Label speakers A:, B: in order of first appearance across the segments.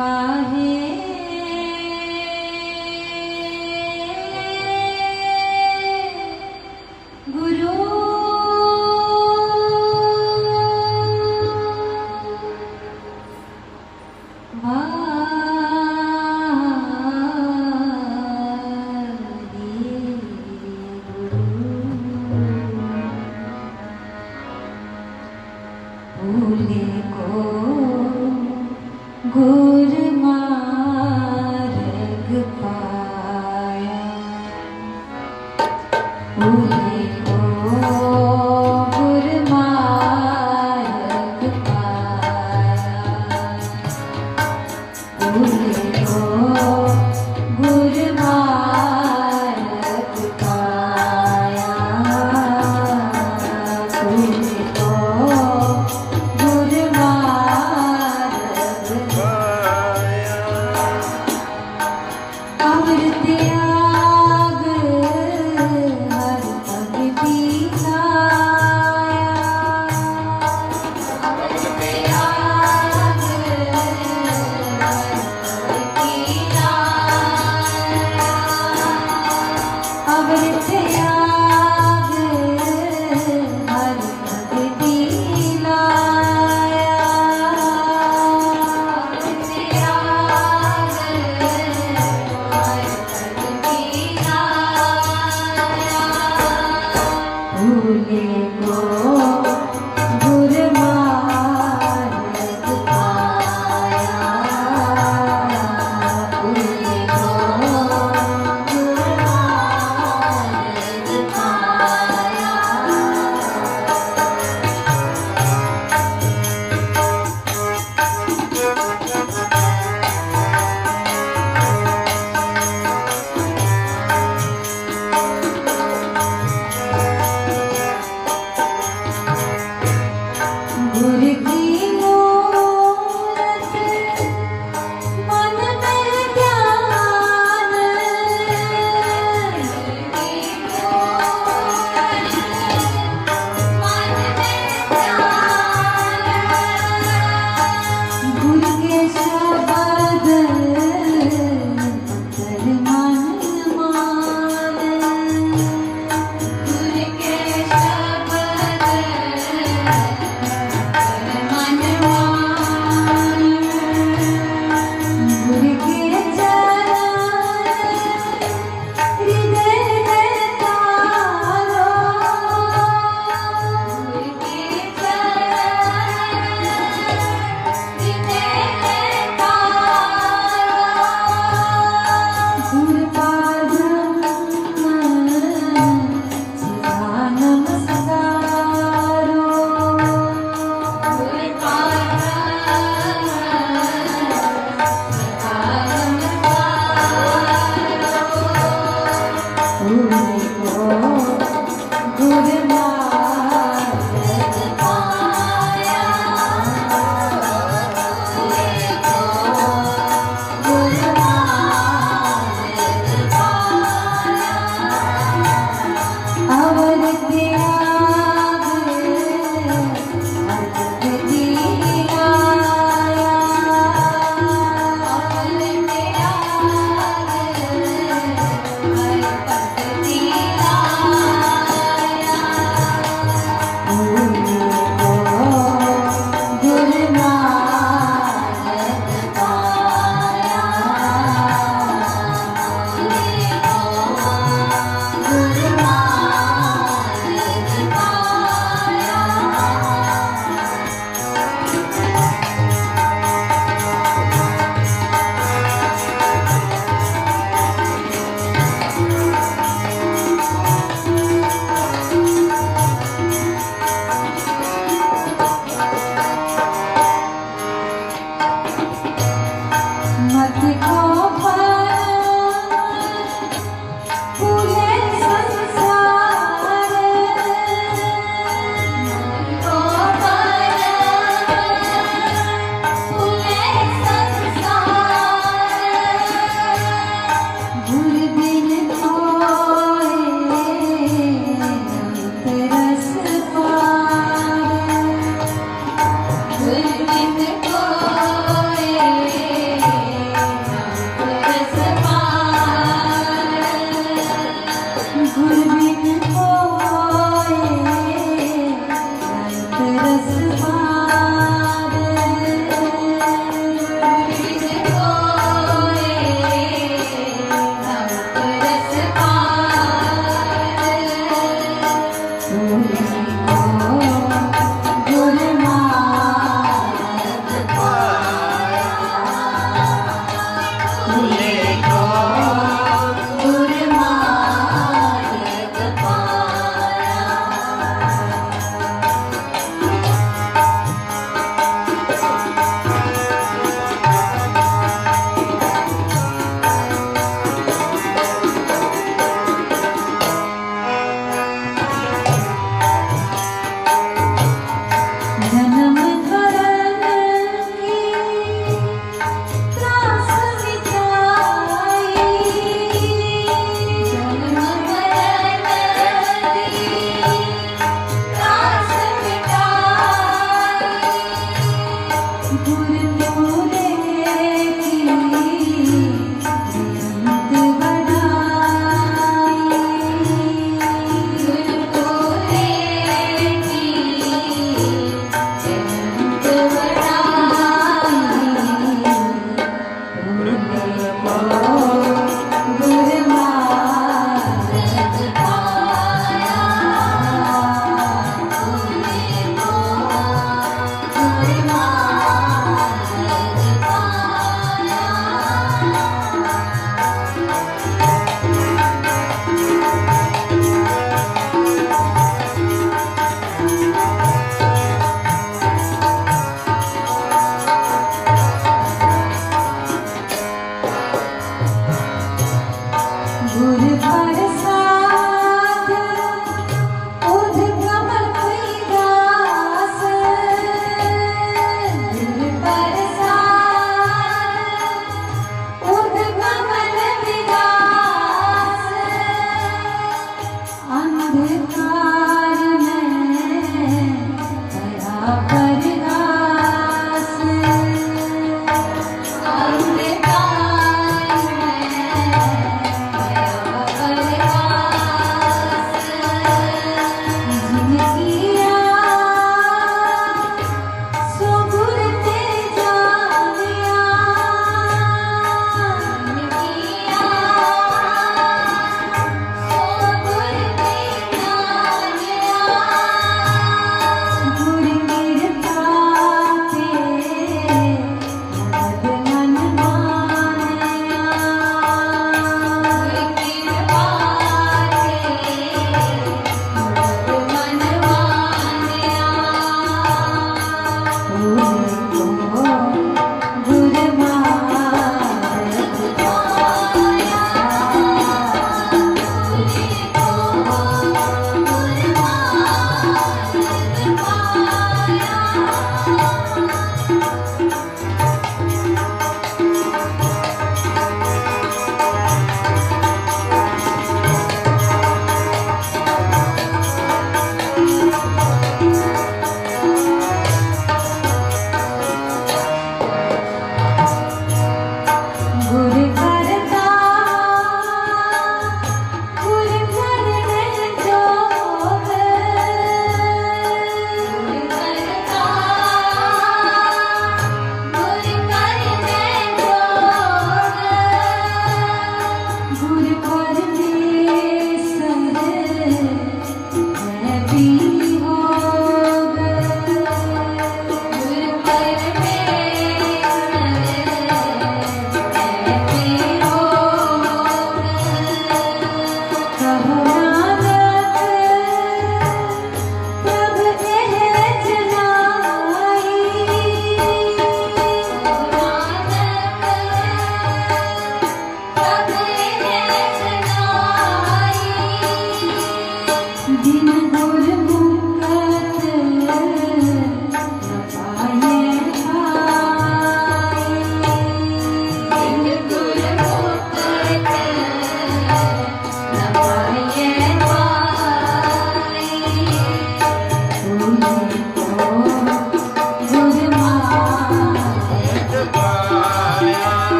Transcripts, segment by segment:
A: वाहे गुरु भूले को गुर मार्ग पाया, भूले को गुर मार्ग पाया, भूले को गुर मार्ग पाया, भूले को गुर मार्ग पाया।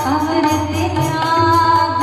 A: अमृत त्याग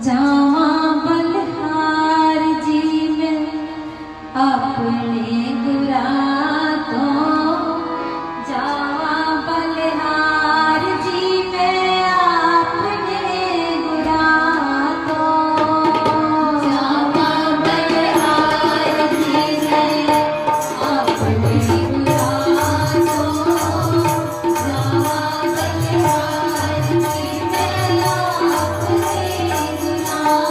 A: जावा बलिहार जी में अपने गुरा तो जावा बलिहार जी में अपने गुरा तो जावा बलिहार जी में अपने गुरा तो जावा बलिहार जी में अपने गुरा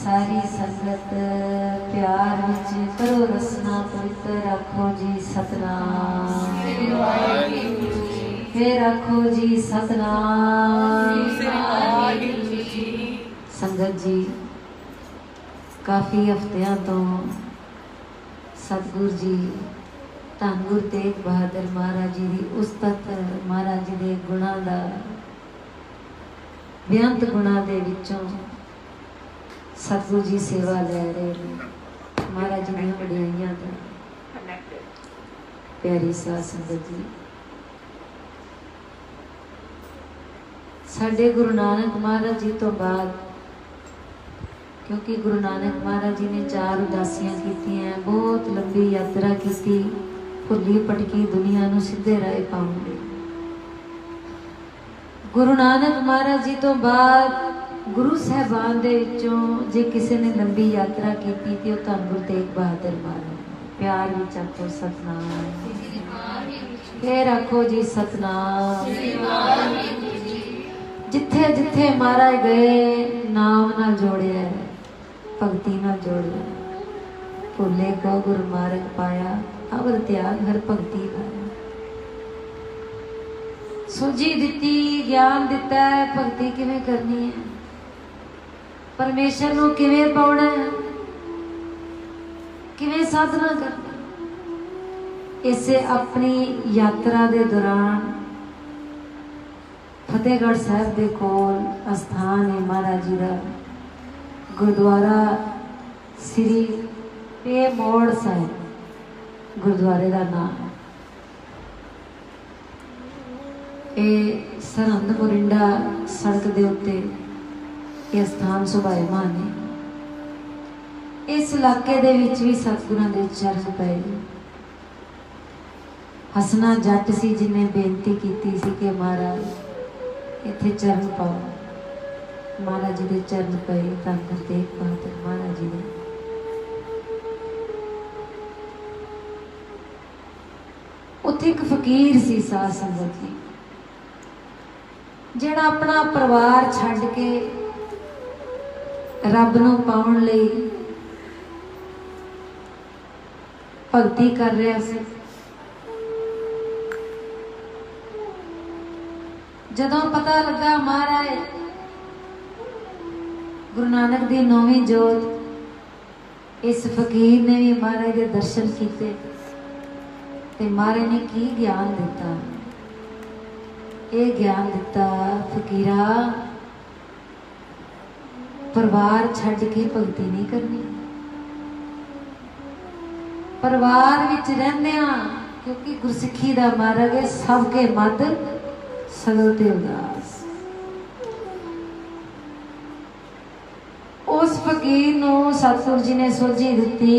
A: सारी संगत प्यार विच करो रसना पवित्र आखो जी सतनाम। फिर आखो जी सतनाम। संगत जी काफ़ी हफ्तियां तो सतगुरु जी धन गुरु तेग बहादुर महाराज जी की उस्तत महाराज जी के गुणों का बेअंत गुणों के विचों सतगुरु जी सेवा ले रहे हैं। महाराज जी ने वड्याइयां दा प्यारी साध संगत जी साडे गुरु नानक महाराज जी तो बाद, क्योंकि गुरु नानक महाराज जी ने 4 उदासियां की हैं, बहुत लंबी यात्रा की, भुली भटकी दुनिया नूं सीधे राह पाउंदे। गुरु नानक महाराज जी तो बाद गुरु साहबान दे विचों जे किसी ने लंबी यात्रा की थी तो धन गुरु तेग बहादुर महाराज। प्यार विच आखो सतनाम। फिर आखो जी सतनाम। जिथे जिथे महाराज गए नाम नाल जोड़िया, भगती नाल जोड़िया। भुले को गुरु मार्ग पाया, अवर त्याग हर भगती पाया। सूझी दिती, ज्ञान दिता है, भगती किवें करनी है, परमेश्वर नूं किवें पाउणा है, किवें साधना करनी। इसे अपनी यात्रा दे दौरान फतेहगढ़ साहब के कोल अस्थान है महाराज जी का गुरुद्वारा श्री पे मोड़ साहिब, गुरुद्वारे का नाम ये सरहंद मोरिंडा सड़क के उत्ते ये स्थान सुभायमान है। इस इलाके दे विच भी सतगुरां दे चरण पे। हसना जट सी जिन्हें बेनती की सी कि महाराज इत्थे चरण पाओ। महाराज जी दे चरण पे धन गुरु तेग बहादुर महाराज जी ने। उत्थे एक फकीर सी साध संगत जी, जिहड़ा अपना परिवार छड्ड के रब नूं पाउण लई भगती कर रहा सी। जदों पता लगा महाराज गुरु नानक दी 9वीं जोत, इस फकीर ने भी महाराज के दर्शन किए ते महाराज ने की ज्ञान दिता। ये ज्ञान दिता फकीरा परिवार छड्ड के भगती नहीं करनी, परिवार विच रहिंदिआं, क्योंकि गुरसिੱਖੀ दा मार्ग है सबके मद सगल ते उदास। उस फकीर नूं सतगुरु जी ने सोझी दिती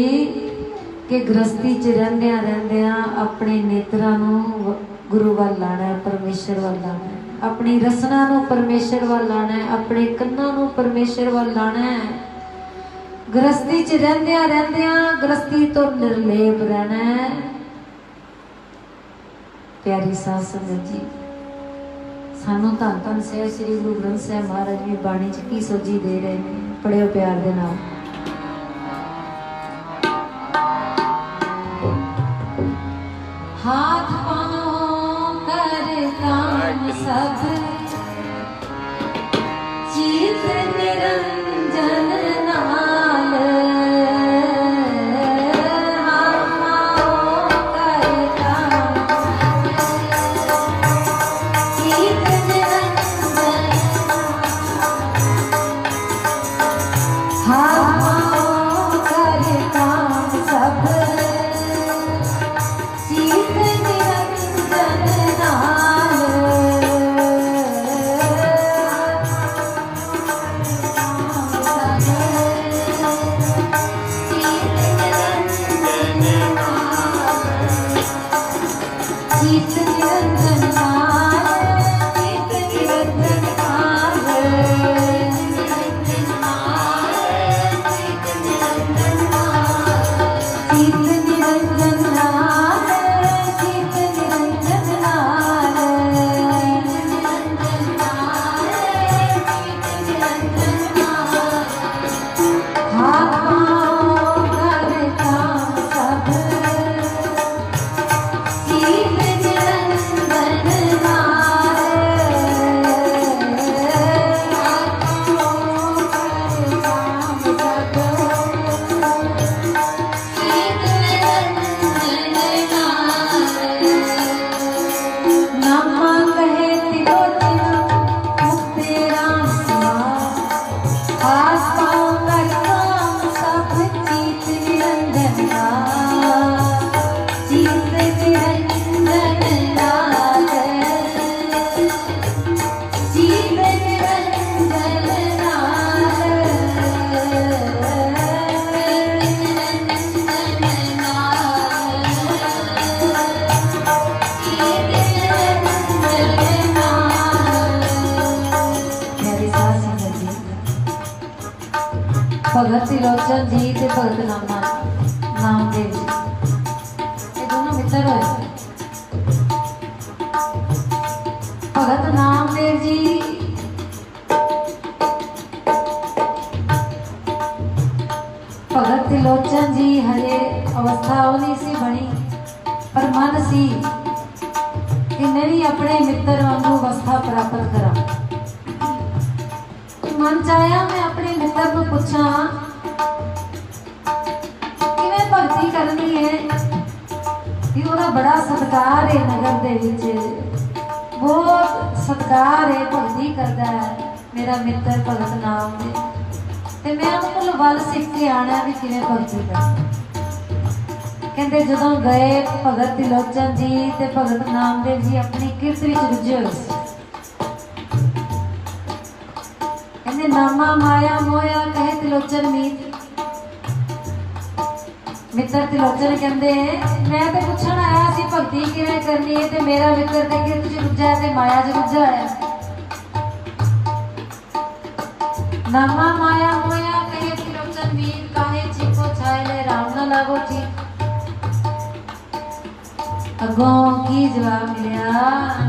A: कि गृहस्थी च रहिंदिआं अपने नेत्रां नूं गुरु वाल लाना है, परमेश्वर वाल लाना है, अपनी रसना नूं परमेश्वर वाल लाना है, अपने कन्नां नूं परमेश्वर वाल लाना है। गृहस्थी च रहिंदिआं गृहस्थी तो निर्लेप रहना है। प्यारी साध संगत जी सानू धन धन सहब श्री गुरु ग्रंथ साहिब महाराज भी बाणी च की सोझी दे रहे हैं। पढ़ियो प्यार दे नाल। हाथ पाँव कर काम सब चित निरंजन नाल हाथ पाँव कर काम चित निरंजन हाथ पाँव कर काम सब चित निरंजन नाल चित निरंजन नाल चित निरंजन नाल चित निरंजन नाल चित निरंजन नाल हाथ पाँव कर काम सब चित निरंजन नाल हाथ पाँव कर काम सब नामा कहे तिलोचन मुक्ति राम समाज हाथ पाँव कर काम सब चित निरंजन नाल चित निरंजन नाल चित निरंजन भगत त्रिलोचन जी ते भगत नामदेव जी ये दोनों मित्र होए। भगत नामदेव जी भगत त्रिलोचन जी हजे अवस्था नहीं सी बनी पर मन सी कि मैं भी अपने मित्र वांगू अवस्था प्राप्त करा। मन चाया मैं अपने मित्र को पूछा कि मैं भक्ति करनी है कि ओदा बड़ा सत्कार है नगर दे विच बहुत सत्कार है भक्ति करता है मेरा मित्र भगत नाम दे ते मैं उन्होंने वल सीख के आना भी किवें भक्ति करनी। कहते जदों गए भगत त्रिलोचन जी ते भगत नामदेव जी अपनी किरत विच रुझे हुए सी। कहते नामा माया मोया कहे त्रिलोचन मीत मित्र त्रिलोचन कहते मैं तो पूछण आया सी भक्ति किवें करनी है ते मेरा मित्र ते किरत च रुझा है ते माया च रुझा है। नामा माया मोया कहे त्रिलोचन मीत काहे छिपो छायले राम न लागो ठीक। अगों की जवाब मिलिया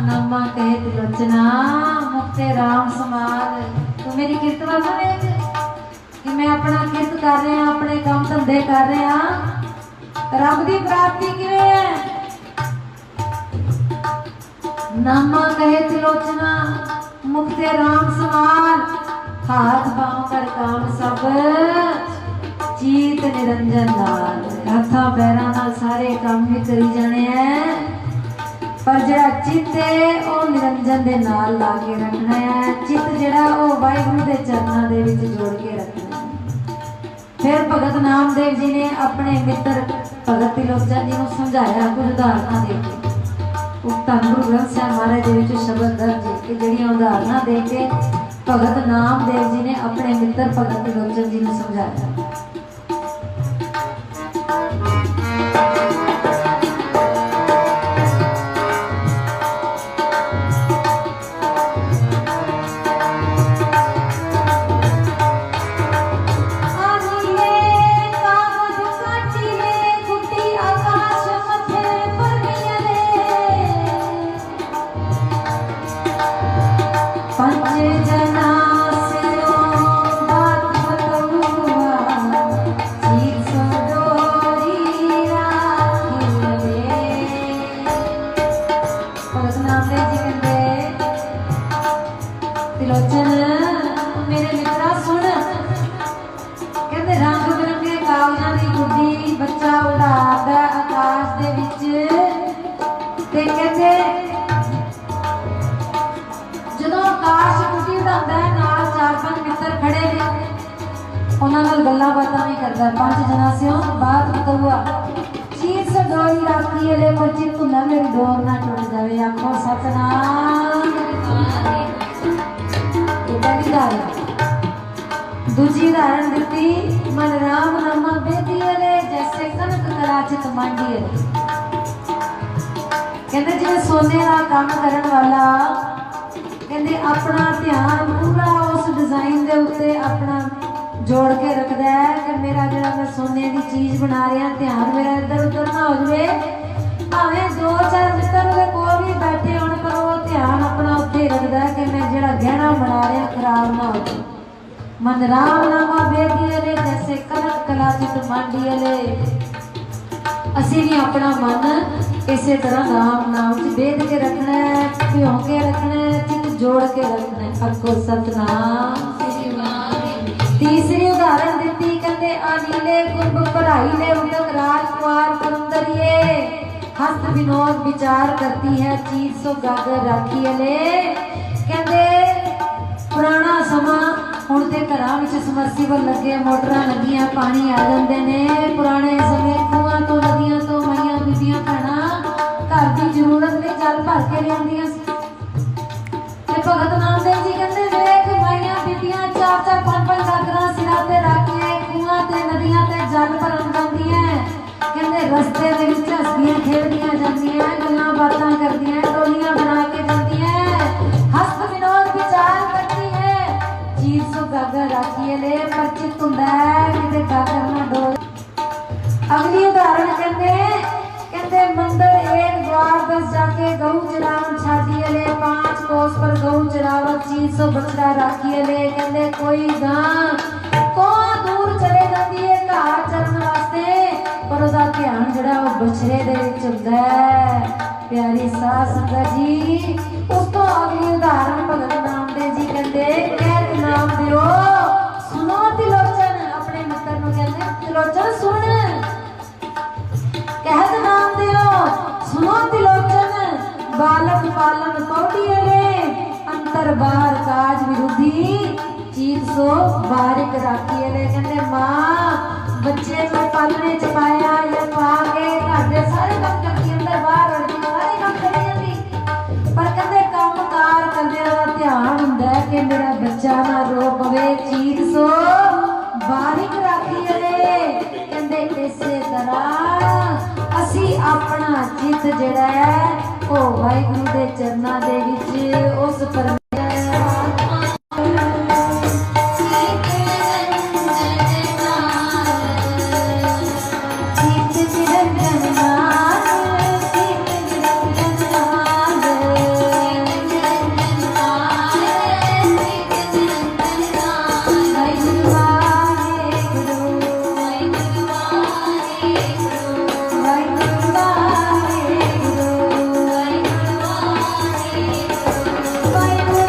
A: नामा कहे त्रिलोचना मुक्ते राम समाल तू मेरी किरत वाल देख कि मैं अपना किरत कर रहा अपने काम धंधे कर रहा रब की प्राप्ति किवें है। नामा कहे त्रिलोचना मुक्ते राम समाल हाथ पांव कर काम सब चीत निरंजन नाल हाथा पैरां नाल सारे काम भी करी जाने हैं पर जिहड़ा चित है वो निरंजन दे नाल ला के रखना है। चित जिहड़ा वो वाहिगुरू दे चरनां दे विच जोड़ के रखना है। फिर भगत नामदेव जी ने अपने मित्र भगत त्रिलोचन जी को समझाया कुछ उदाहरण दे के धन गुरु ग्रंथ साहिब महाराज दे विच शब्द दर्ज है कि जिहड़ियां उदाहरण दे के भगत नामदेव जी ने अपने मित्र भगत त्रिलोचन जी को समझाया। पंच जना से बात बताऊं उन्हां नाल गल्लां बातां भी करदा। पंज जना स्यों बात बतौआ चीज से डोरी राखी अले पर चित हुंदा मेरी डोर ना टुट जावे। आखो सतनाम। ये पहली धारण। दूजी धारण दिती मन राम नामा बेदी अले जैसे कनक कराचित मांडी अले। कहते जिवें सोने का काम करन वाला कहते अपना ध्यान पूरा उस डिजाइन के उत्ते अपना जोड़ के रखता है कि मेरा जो मैं सोने की चीज बना रहा ध्यान मेरा इधर उधर ना हो जाए। भावें दो चार मित्र कोल भी बैठे होने पर वो ध्यान अपना उत्थे रखता है कि मैं जो गहना बना रहा खराब ना हो जाए। मन राम नामा बेदी अले जैसे कनक कलाचित मांडी अले। असी भी अपना मन इसे तरह राम नाम च बेद के रखना है, भिओ के रखना है, चित जोड़ के रखना है। अगो सतनाम। तीसरी उदाहरण दी कहते अनिले कुंभ पढ़ाई ले उदक राजकुमार पुंदरिये हस्त विनोद विचार करती है चीज सो गागर राखी अले। कहते पुराना समा हुण ते घरां विच समरसीबल लगे मोटरां लगियां पानी आ जांदे ने। पुराने समय खूहां तो नदियां तो माइयां बीबियां भैणां घर की जरूरत लई जल भर के लिआंदियां सी। ते भगत नामदेव जी कहंदे वेख माइयां बीबियां चार चार पंज पंज गागरां सिरां ते रख के खूहां ते नदियां ते जल भरन जांदियां। कहंदे रस्ते दे विच हसदियां खेलदियां जांदियां गल्लां बातां करदियां टोलियां बना के जांदियां हस्त विनोद विचार करती है चीज सो गागर राखी ले पर चित हुंदा है कि गागर ना डोल। अगली उदाहरण कहते मंदिर एक द्वार बस जाके गऊ चरावन छाड़ी ले 5 कोस पर गऊ चरावत चीज सो बछड़ा राखी ले। कहते कोई गां को दूर चले जाती है घाट चरण वास्ते पर ओदा ध्यान जड़ा वो बछड़े दे विच हुंदा है। प्यारी साध संगत जी उस तो अगली उदाहरण भगत नामदेव जी कहते कहत नाम दियो सुनो तिलोचन। अपने मित्र नु कहते तिलोचन सुन। कहत नाम दियो सुनो तिलोचन बालक पालन पौड़ी अले अंतर बाहर काज विरुद्धि चीज सो बारिक राखी अले। कहते मां बच्चे में पालने च पाया या पा के घर दे सारे काम करती अंदर बाहर अड़ती सारे काम करी जाती पर कहते काम कार करने का ध्यान हुंदा है कि मेरा बच्चा ना रो पवे चीज सो बारिक राखी अले। कहते इसे तरह असी अपना चित जिहड़ा है ओ वाहिगुरू दे चरनां दे विच उस पर Bye.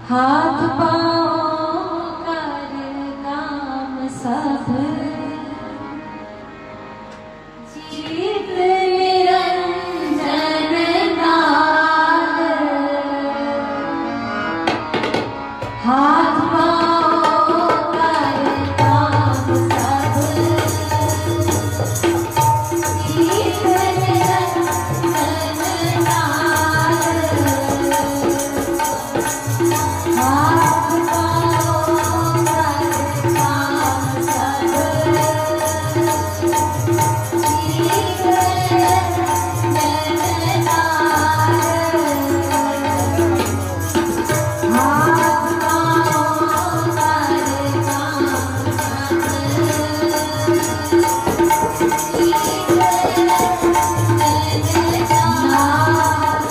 A: हाथ पाँव कर काम सब जीत निरंजन नाद। हाथ पाँव कर काम सब जीत निरंजन नाद। हाथ पाँव कर काम सब जीत निरंजन नाद। हाथ पाँव कर काम सब जीत निरंजन नाद।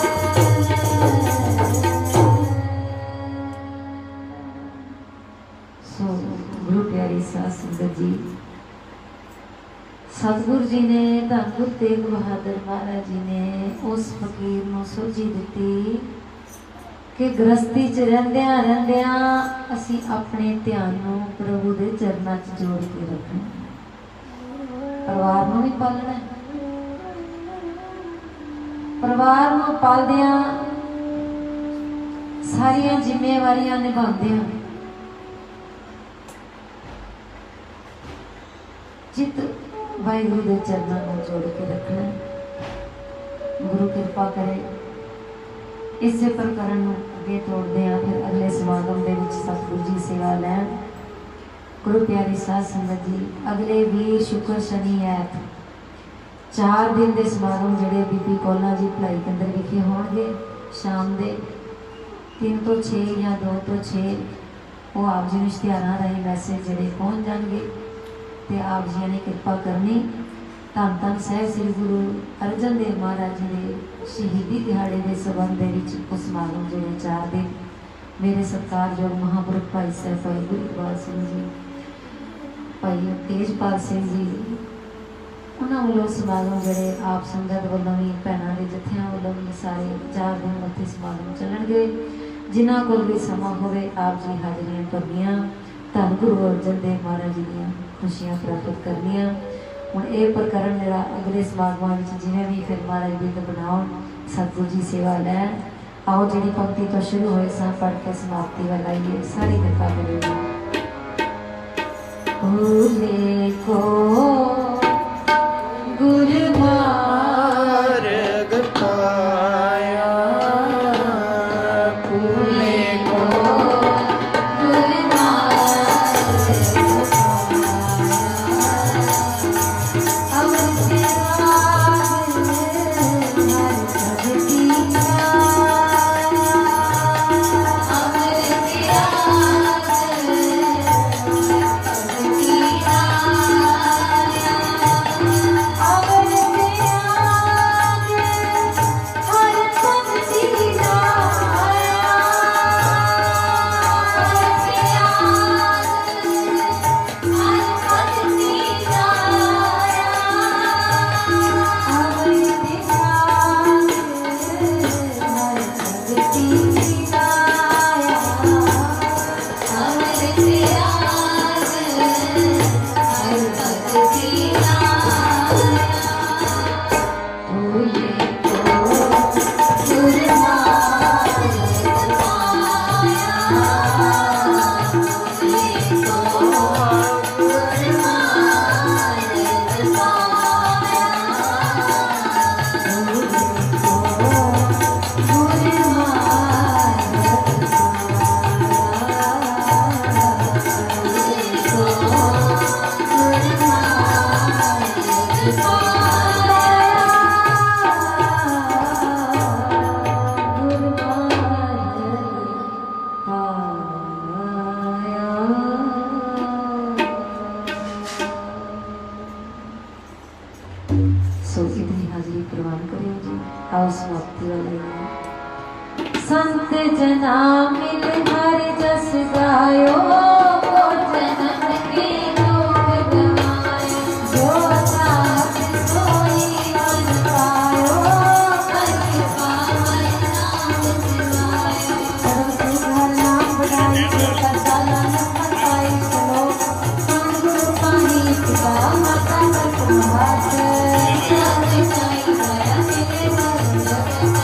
A: सो गुरु प्यारी साध संगत जी, सतगुरु जी ने धन गुरु तेग बहादुर महाराज जी ने उस फकीर नूं सोझी दिती कि गृहस्थी च रहिंदियां रहिंदियां असीं अपने ध्यान नूं प्रभु दे चरनां च जोड़ के रखना, परिवार नूं भी पालना, परिवार नूं पालदियां सारियां जिम्मेवारियां निभाउंदियां चित वाहिगुरु के चरणों में जोड़ के रखना। गुरु कृपा करे इसे प्रकरण अगे तोड़ते हैं, फिर अगले समागम के सतगुरु जी सेवा लैन। गुरु प्यारी साध संगत जी, अगले वीर शुक्र शनि ऐत 4 दिन के समागम जोड़े बीबी कौला जी भलाई केंद्र विखे होंगे शाम के 3 तो 6 या 2 तो 6 वो आप जी इश्तिहारां राहीं मैसेज जोड़े पहुँच जाएंगे। ते आप जी ने कृपा करनी। धन धन साहिब श्री गुरु अर्जन देव महाराज जी के शहीदी दिहाड़े के संबंध वो समागम जो 4 दिन मेरे सत्कारयोग महापुरुष भाई साहब भाई गुरु इकबाल सिंह जी, भाई तेजपाल सिंह जी, उन्होंने वालों समागम जोड़े आप संगत वालों भी भैनों के जत्थियां वालों भी सारे 4 दिन उत्थे समागम चलणगे। जिन्हां कोल भी समा होवे आप जी हाजरियां करनियां, धन गुरु अर्जन देव महाराज जी दी खुशियां प्राप्त करनियां। हुण ये प्रकरण मेरा अगले समागमां विच जिवें भी फिर महाराज बिंद बनाउण सतगुरु जी सेवा लैण। आओ जिहड़ी पंक्ति तो शुरू होए सां पढ़ के समाप्ति वाल आइए, सारी कृपा करिए। भूले को गुरु मार्ग पाया, भूले को गुरु नाम मिल हर जस गायो जन्म के दुख गवायो जो चाहत सोई मन पायो कति पावन नाम सिवायो सर्व सुंदर नाम बढ़ाई करताला नंबर पाई चलो गुरु पानी पिता माता प्रभात जाने जाई गया मेरे मन जगत